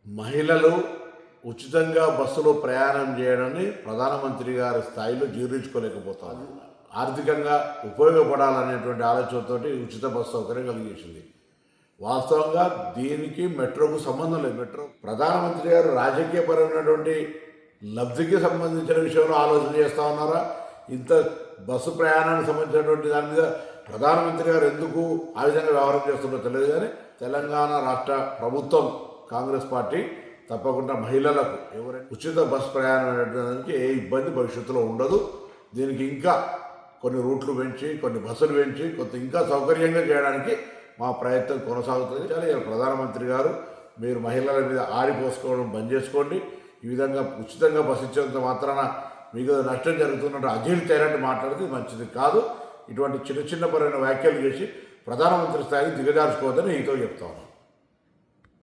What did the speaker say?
మహిళలు ఉచితంగా బస్సులో ప్రయాణం చేయడాన్ని ప్రధానమంత్రి గారి స్థాయిలో జీర్ణించుకోలేకపోతారు. ఆర్థికంగా ఉపయోగపడాలనేటువంటి ఆలోచనతో ఉచిత బస్సు సౌకర్యం కలిగేసింది. వాస్తవంగా దీనికి మెట్రోకు సంబంధం లేదు. మెట్రో ప్రధానమంత్రి గారు రాజకీయపరమైనటువంటి లబ్ధికి సంబంధించిన విషయంలో ఆలోచన చేస్తూ ఉన్నారా? ఇంత బస్సు ప్రయాణానికి సంబంధించినటువంటి దాని మీద ప్రధానమంత్రి గారు ఎందుకు ఆ విధంగా వ్యవహారం చేస్తున్నారో తెలియదు. కానీ తెలంగాణ రాష్ట్ర ప్రభుత్వం కాంగ్రెస్ పార్టీ తప్పకుండా మహిళలకు ఎవరైనా ఉచిత బస్సు ప్రయాణం అనేదానికి ఏ ఇబ్బంది భవిష్యత్తులో ఉండదు. దీనికి ఇంకా కొన్ని రూట్లు పెంచి, కొన్ని బస్సులు పెంచి, కొంత ఇంకా సౌకర్యంగా చేయడానికి మా ప్రయత్నం కొనసాగుతుంది. చాలా ప్రధానమంత్రి గారు మీరు మహిళల మీద ఆరిపోసుకోవడం బంద్ చేసుకోండి. ఈ విధంగా ఉచితంగా బస్సు ఇచ్చేంత మాత్రాన మీకు నష్టం జరుగుతున్నట్టు అజీర్తి అయినట్టు మాట్లాడితే మంచిది కాదు. ఇటువంటి చిన్న చిన్న పరమైన వ్యాఖ్యలు చేసి ప్రధానమంత్రి స్థాయికి దిగజార్చుకోవద్దని నీతో చెప్తా ఉన్నాను.